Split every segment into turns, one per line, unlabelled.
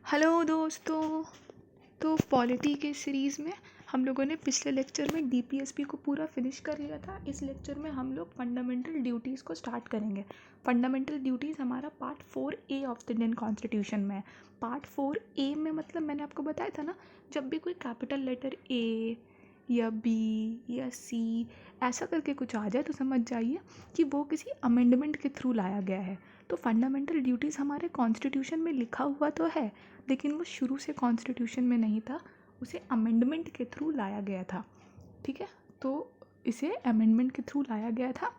Hello दोस्तों। तो polity के सीरीज़ में हम लोगों ने पिछले लेक्चर में डीपीएसपी को पूरा फिनिश कर लिया था। इस लेक्चर में हम लोग फंडामेंटल ड्यूटीज़ को स्टार्ट करेंगे। फंडामेंटल ड्यूटीज़ हमारा part 4A of the Indian constitution में है। पार्ट 4A में मतलब मैंने आपको बताया था ना, जब भी कोई कैपिटल लेटर A या B या C ऐसा करके कुछ आ जाए तो समझ जाइए कि वो किसी अमेंडमेंट के थ्रू लाया गया है। तो फंडामेंटल ड्यूटीज़ हमारे कॉन्स्टिट्यूशन में लिखा हुआ तो है, लेकिन वो शुरू से कॉन्स्टिट्यूशन में नहीं था, उसे अमेंडमेंट के थ्रू लाया गया था। ठीक है, तो इसे अमेंडमेंट के थ्रू लाया गया था।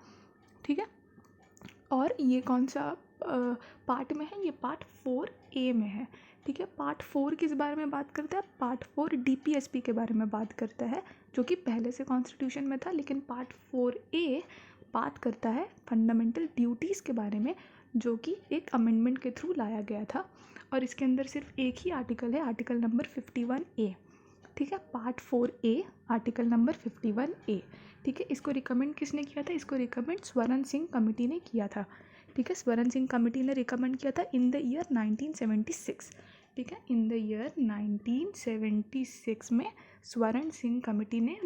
ठीक है, और ये कौन सा पार्ट में है? ये पार्ट 4A में है। ठीक है, पार्ट 4 किस बारे में बात करता है? पार्ट 4 डीपीएसपी के बारे में बात करता है, जो कि पहले से कॉन्स्टिट्यूशन में था। लेकिन पार्ट 4A बात करता है फंडामेंटल ड्यूटीज़ के बारे में, जो कि एक अमेंडमेंट के थ्रू लाया गया था। और इसके अंदर सिर्फ एक ही आर्टिकल है, आर्टिकल नंबर 51A। ठीक है, part 4A article number 51A। ठीक है, इसको रिकमेंड किसने किया था? इसको रिकमेंड स्वरण सिंह कमेटी ने किया था। ठीक है, स्वरण सिंह कमेटी ने रिकमेंड किया था इन द ईयर 1976। ठीक है, इन द ईयर 1976 में स्वरण सिंह कमेटी ने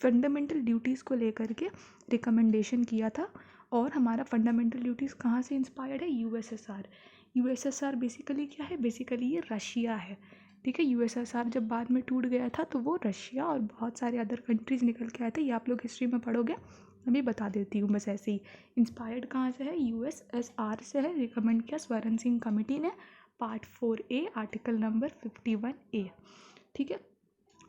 फंडामेंटल ड्यूटीज़ को लेकर के रिकमेंडेशन किया था। और हमारा फंडामेंटल ड्यूटीज़ कहाँ से इंस्पायर्ड है? यूएसएसआर। यूएसएसआर बेसिकली क्या है? बेसिकली ये रशिया है। ठीक है, यूएसएसआर जब बाद में टूट गया था तो वो रशिया और बहुत सारे अदर कंट्रीज़ निकल के आए थे। ये आप लोग हिस्ट्री में पढ़ोगे, अभी बता देती हूँ बस ऐसे ही। इंस्पायर्ड कहाँ से है? यूएसएसआर से है। रिकमेंड किया स्वरण सिंह कमेटी ने, part 4A article number 51A। ठीक है,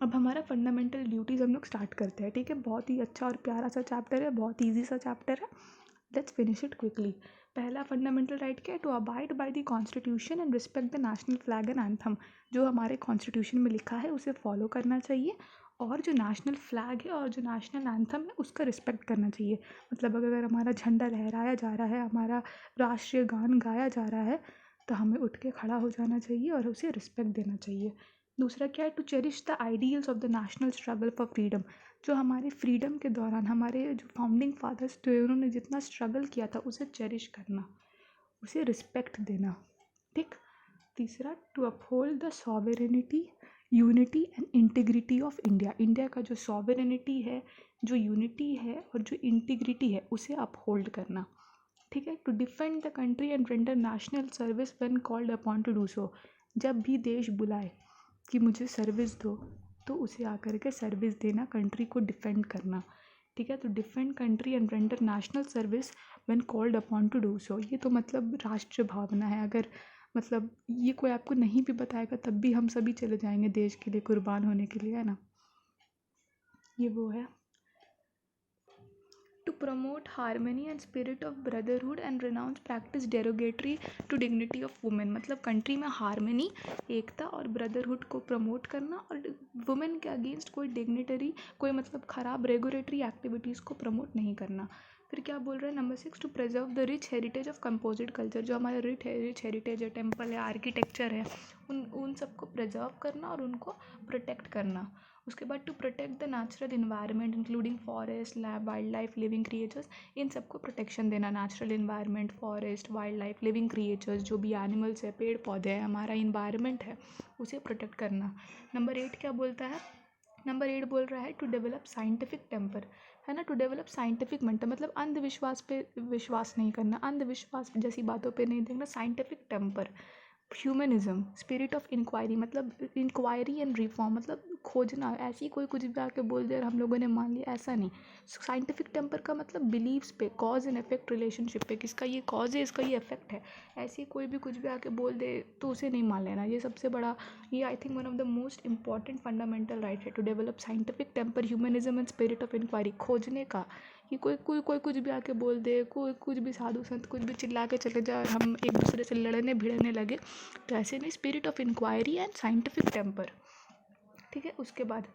अब हमारा फंडामेंटल ड्यूटीज़ हम लोग स्टार्ट करते हैं। ठीक है, बहुत ही अच्छा और प्यारा सा चैप्टर है, बहुत ईजी सा चैप्टर है। Let's finish it quickly. पहला फंडामेंटल राइट क्या है? To abide by the constitution and respect the national flag and anthem. जो हमारे कॉन्स्टिट्यूशन में लिखा है उसे फॉलो करना चाहिए, और जो नेशनल फ्लैग है और जो नेशनल एंथम है उसका रिस्पेक्ट करना चाहिए। मतलब अगर हमारा झंडा लहराया जा रहा है, हमारा राष्ट्रीय गान गाया जा रहा है, तो हमें उठ के खड़ा हो जाना चाहिए और उसे रिस्पेक्ट देना चाहिए। दूसरा क्या है? To cherish the ideals of the national struggle for freedom. जो हमारे फ्रीडम के दौरान हमारे जो फाउंडिंग फादर्स थे, उन्होंने जितना स्ट्रगल किया था उसे चेरिश करना, उसे रिस्पेक्ट देना। ठीक। तीसरा, to uphold the sovereignty, unity and integrity of India. India का जो सॉवरेनिटी है, जो यूनिटी है और जो इंटीग्रिटी है, उसे अपहोल्ड करना। ठीक है, to defend the country and render national service when called upon to do so. जब भी देश बुलाए कि मुझे सर्विस दो, तो उसे आकर के सर्विस देना, कंट्री को डिफेंड करना। ठीक है, तो defend country and render national service when called upon to do सो। ये तो मतलब राष्ट्रीय भावना है। अगर मतलब ये कोई आपको नहीं भी बताएगा तब भी हम सभी चले जाएंगे देश के लिए कुर्बान होने के लिए, है ना। ये वो है। To promote harmony and spirit of brotherhood and renounce practice derogatory to dignity of women. मतलब कंट्री में हारमोनी, एकता और ब्रदरहुड को प्रमोट करना, और वुमेन के अगेंस्ट कोई डिग्निटरी, कोई मतलब ख़राब रेगुलेटरी एक्टिविटीज़ को प्रमोट नहीं करना। फिर क्या बोल रहा है? Number 6, to preserve the rich heritage of composite culture. जो हमारा रिच हेरिटेज है, टेम्पल है, आर्किटेक्चर है, उन सबको प्रिजर्व करना और उनको प्रोटेक्ट करना। उसके बाद to protect the natural environment including forest, lab, wild life, living creatures. इन सबको प्रोटेक्शन देना। Natural environment, forest, wild life, living creatures, जो भी एनिमल्स है, पेड़ पौधे हैं, हमारा इन्वायरमेंट है, उसे प्रोटेक्ट करना। नंबर 8 क्या बोलता है? नंबर 8 बोल रहा है टू डेवलप साइंटिफिक टेम्पर, है ना। टू डेवलप साइंटिफिक मेंटर, मतलब अंधविश्वास पे विश्वास नहीं करना, अंधविश्वास जैसी बातों पे नहीं देखना। Scientific temper. Humanism, spirit of inquiry, मतलब इंक्वायरी एंड रिफॉर्म, मतलब खोजना। ऐसी कोई कुछ भी आके बोल दे और हम लोगों ने मान लिया, ऐसा नहीं। साइंटिफिक टेम्पर का मतलब बिलीव्स पे, कॉज एंड इफेक्ट रिलेशनशिप पे, किसका ये कॉज है, इसका ये इफेक्ट है। ऐसी कोई भी कुछ भी आके बोल दे तो उसे नहीं मान लेना। ये सबसे बड़ा, ये I think one of the most important fundamental right है। To develop scientific temper, humanism and spirit of inquiry, खोजने का। कि कोई कुछ भी आके बोल दे, कोई कुछ भी साधु संत कुछ भी चिल्ला के चले जाए और हम एक दूसरे से लड़ने भिड़ने लगे, तो ऐसे नहीं। Spirit of inquiry and scientific temper. ठीक है, उसके बाद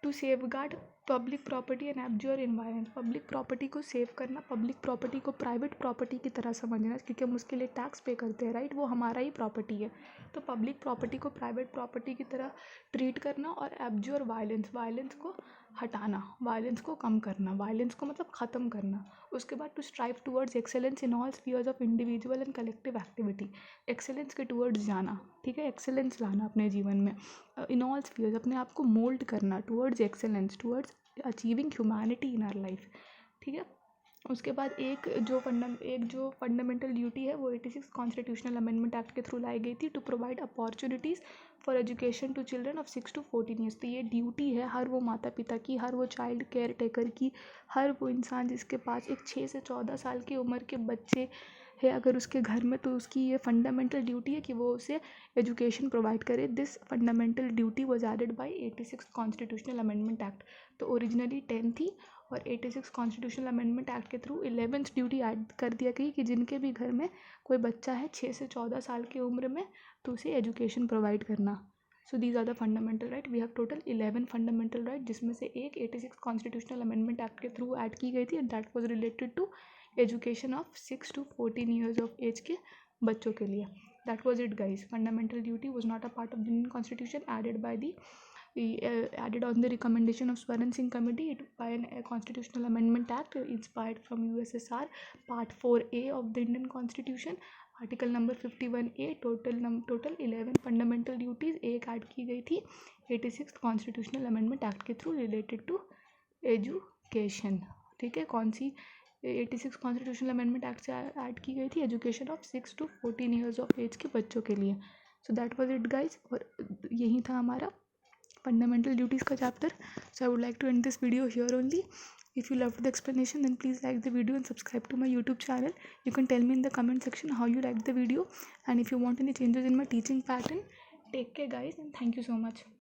to safeguard public property and abjure environment. Public property को सेव करना, पब्लिक प्रॉपर्टी को प्राइवेट प्रॉपर्टी की तरह समझना, क्योंकि हम उसके लिए टैक्स पे करते हैं, राइट, वो हमारा ही प्रॉपर्टी है। तो पब्लिक प्रॉपर्टी को प्राइवेट प्रॉपर्टी की तरह ट्रीट करना, और एब्ज्योर वायलेंस, वायलेंस को हटाना, वायलेंस को कम करना, वायलेंस को मतलब ख़त्म करना। उसके बाद to strive towards excellence in all spheres of individual and collective activity. Excellence के टूवर्ड्स जाना, ठीक है, एक्सेलेंस लाना अपने जीवन में। इन ऑल स्फीयर्स, अपने आप को मोल्ड करना towards excellence, towards achieving humanity in our life, ठीक है। उसके बाद एक जो फंडामेंटल ड्यूटी है वो 86 कॉन्स्टिट्यूशनल अमेंडमेंट एक्ट के थ्रू लाई गई थी, to provide opportunities for education to children of 6 to 14 years. तो ये ड्यूटी है हर वो माता पिता की, हर वो चाइल्ड केयर टेकर की, हर वो इंसान जिसके पास एक 6 से 14 साल की उम्र के बच्चे है अगर उसके घर में, तो उसकी ये फंडामेंटल ड्यूटी है कि वो उसे एजुकेशन प्रोवाइड करे। This fundamental duty was added by 86 constitutional amendment act. तो ओरिजिनली 10 थी, और 86 कॉन्स्टिट्यूशनल अमेंडमेंट एक्ट के थ्रू 11th ड्यूटी ऐड कर दिया गई कि जिनके भी घर में कोई बच्चा है 6 से 14 साल की उम्र में, तो उसे एजुकेशन प्रोवाइड करना। So these are the fundamental right. We have total 11 fundamental right, जिसमें से एक 86 कॉन्स्टिट्यूशनल अमेंडमेंट एक्ट के थ्रू ऐड की गई थी, and that was related to education of 6 to 14 years of age के बच्चों के लिए। That was it guys. Fundamental duty was not a part of the Indian constitution, added on the recommendation of Swaran Singh Committee by a constitutional amendment act inspired from USSR, part 4A of the Indian Constitution, article number 51A। total 11 fundamental duties एक add की गई थी 86 constitutional amendment act के through related to education, ठीक है। कौन सी 86 constitutional amendment act से ऐड की गई थी? Education of 6 to 14 years of age के बच्चों के लिए। So that was it guys, और यही था हमारा फंडामेंटल ड्यूटीज़ का chapter. So I would like to end this video here only. If you loved the explanation, then please like the video and subscribe to my YouTube channel. You can tell me in the comment section how you liked the video, and if you want any changes in my teaching pattern. Take care guys, and thank you so much.